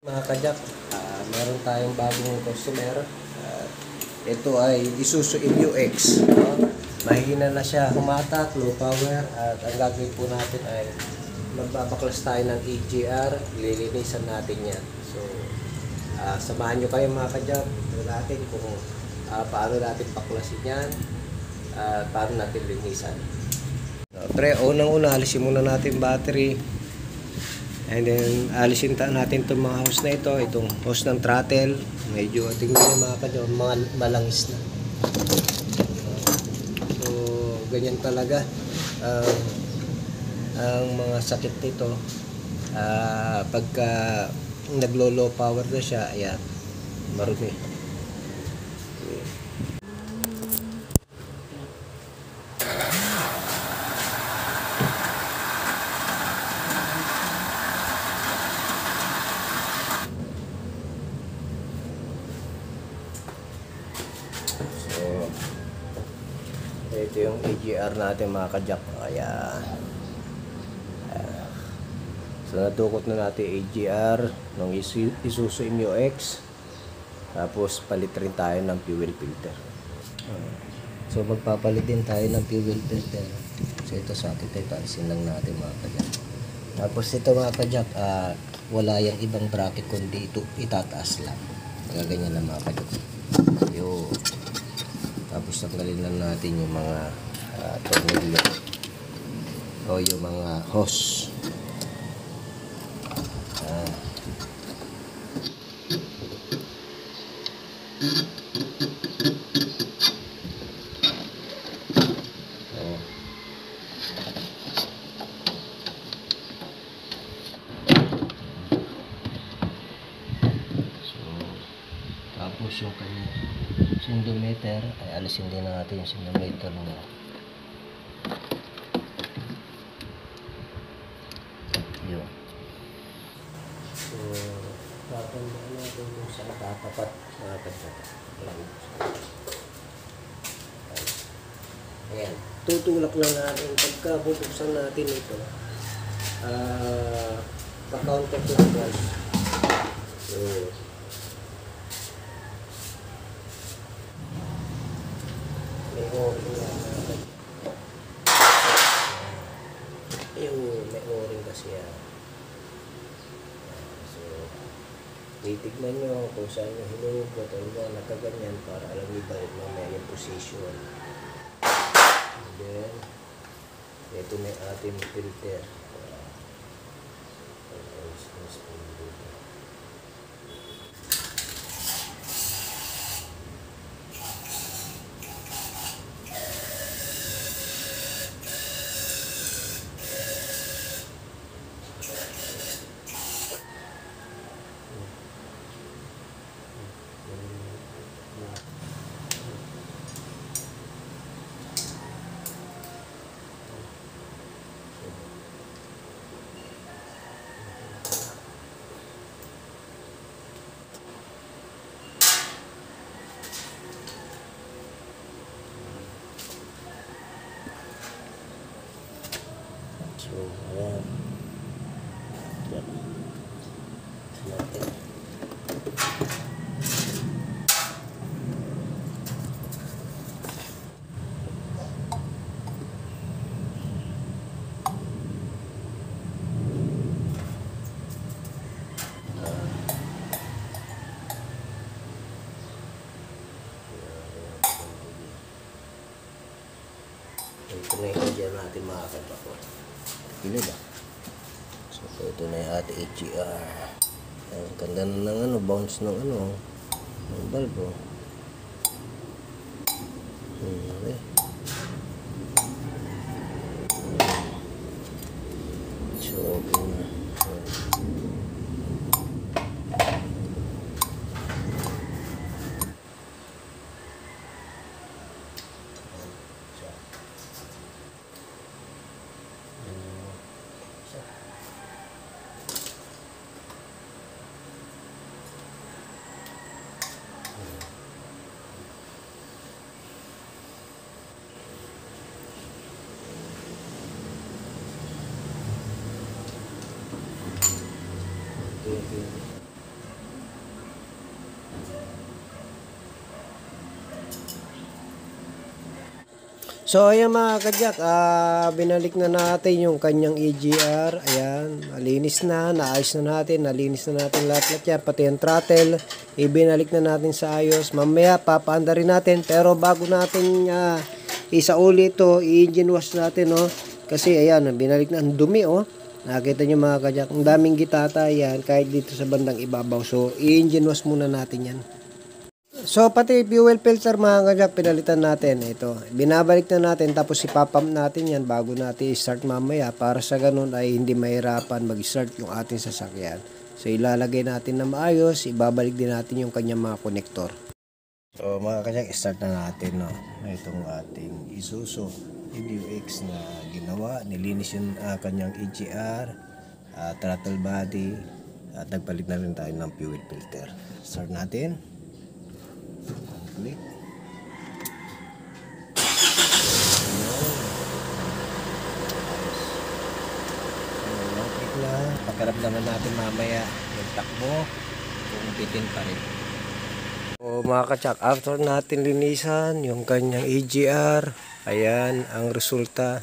Mga kajak, meron tayong bagong customer. Ito ay Isuzu MU-X. Mahina na siya humatak, low power. At ang gagawin po natin ay magbabaklas tayo ng EGR, lilinisan natin yan. So, samahan nyo kayo mga kajak. Ito natin kung paano natin baklasin yan at paano natin linisan. Pre, unang-una, alisin muna natin battery. And then, alisin natin itong mga hose na ito. Itong hose ng throttle. Medyo, tingnan nyo mga kadyo, mga malangis na. So, ganyan talaga. Ang mga sakit nito, pagka naglo-low power na siya, ayan, marumi. Ito yung EGR natin mga kajak. Kaya so nadukot na natin EGR ng Isuzu MU-X. Tapos palit rin tayo ng fuel filter. So magpapalit din tayo ng fuel filter. So ito sa atin, ito alisin lang natin mga kajak. Tapos ito mga kajak, wala yung ibang bracket kundi ito itataas lang. Ganyan lang mga kajak. Yo. Tapos tanggalin lang natin yung mga tornilyo o yung mga hose. Tapos yung kanyang sindometer ay alisin din natin yung sindometer niya. Yun. So, tatandaan natin kung saan tatapat mga kajak. Ayan. Tutulak lang natin. Pagka bubuksan natin ito, pa-counterclockwise. So, may o-ring lang natin. May o-ring kasi yan. So, titignan nyo kung saan nyo hinugot o nakaganyan para alam nyo ba mamaya yung position. And then, ito na yung ating filter. So, ayan. Yan. Natin. Ito na yung dyan natin makakabak. Pili ba? So, ito na yung ating EGR. Ang ganda na ng bounce ng ng bulb. Okay. So, okay na. Okay. So ayan mga kajak, binalik na natin yung kanyang EGR. Ayan, malinis na, naayos na natin, nalinis na natin lahat-lahat yan, pati yung throttle, ibinalik na natin sa ayos. Mamaya papaanda rin natin, pero bago natin isauli ito, i-engine wash natin, no? Kasi ayan, binalik na, ang dumi, oh. Nakita nyo mga kajak, ang daming gitata yan, kahit dito sa bandang ibabaw. So i-engine wash muna natin yan. So pati fuel filter mga kajak, pinalitan natin ito. Binabalik na natin, tapos ipapump natin yan bago natin i-start mamaya, para sa ganun ay hindi mahirapan mag-start yung ating sasakyan. So ilalagay natin na maayos, ibabalik din natin yung kanyang mga konektor. So mga kajak, start na natin, no, itong ating Isuzu MU-X na ginawa. Nilinis yung kanyang EGR, throttle body, at nagpalit na rin tayo ng fuel filter. Start natin. Click. Click na. Pagkaramdaman natin mamaya yung takbo kung bitin pa rin. O mga kachak, after natin linisan yung kanyang EGR, ayan ang resulta.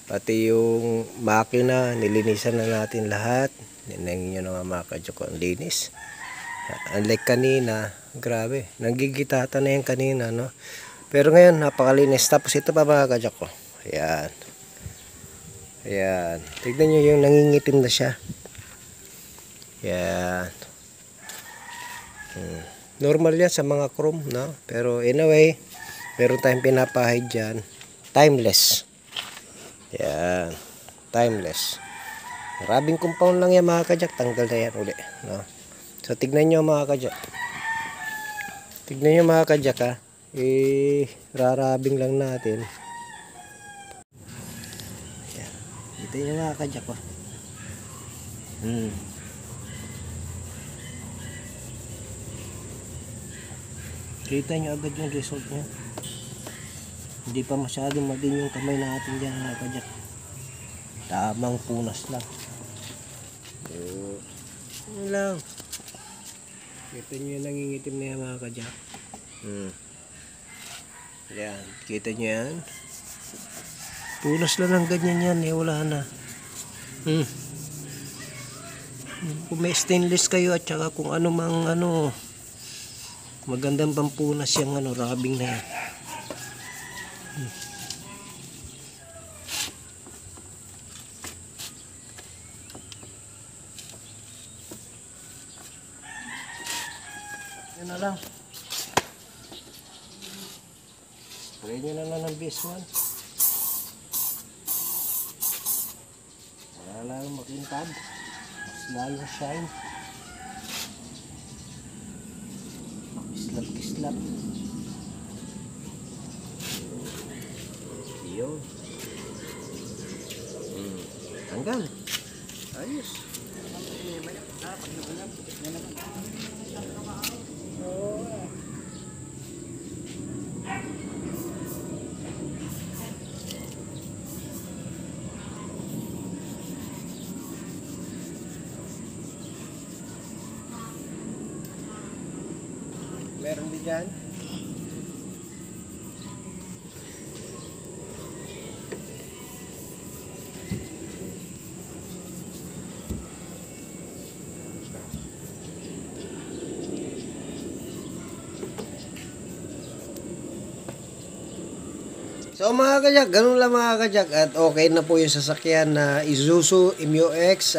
Pati yung makina, nilinisan na natin lahat. Ninangin nyo naman mga kachak, ang linis. Unlike kanina, grabe, nagigitata na yan kanina, no? Pero ngayon, napakalinis. Tapos ito pa mga kajak ko. Ayan. Ayan. Tignan nyo yung nangingitim na siya. Ayan. Normal yan sa mga chrome, no? Pero anyway, meron tayong pinapahid dyan. Timeless. Ayan. Timeless. Maraming compound lang yan mga kajak. Tanggal na yan uli, no? So tignan nyo mga kajak. Tignan nyo mga kajak, ha. Rarabing lang natin. Ayan. Ito yung mga kajak, oh. Kita nyo agad yung result nya. Hindi pa masyadong madin yung kamay natin dyan mga kajak. Tamang punas lang. So, yun lang. Kita nyo yung nangingitim na yan mga kajak. Yan, kita nyo yan. Punas lang ng ganyan yan, wala na. Kung may stainless kayo at saka kung ano mang magandang pampunas yung rubbing na yan. Yan na lang. Spray nyo na lang ng BS1. Wala lang makintab. Mas lalo shine. Kislap. Yun. Tanggal. Ayos. Meron din dyan. So mga kajak, ganun lang mga kajak. At okay na po yung sasakyan na Isuzu MU-X.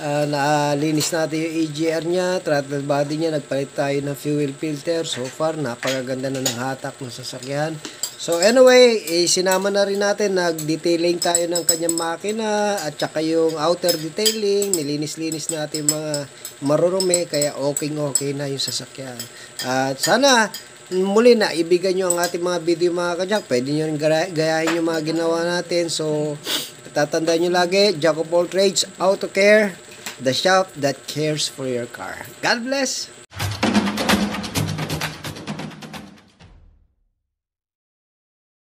Nalinis natin yung EGR nya, throttle body nya, nagpalit tayo ng fuel filter. So far, napakaganda na ng hatak ng sasakyan. So anyway, sinama na rin natin, nag-detailing tayo ng kanyang makina at saka yung outer detailing, nilinis-linis natin mga marurumi, kaya okay na yung sasakyan. At sana muli na ibigan nyo ang ating mga video mga kajak. Pwede nyo rin gayahin yung mga ginawa natin. So tatandaan nyo lagi, Jack of all trades, Auto Care, the shop that cares for your car. God bless!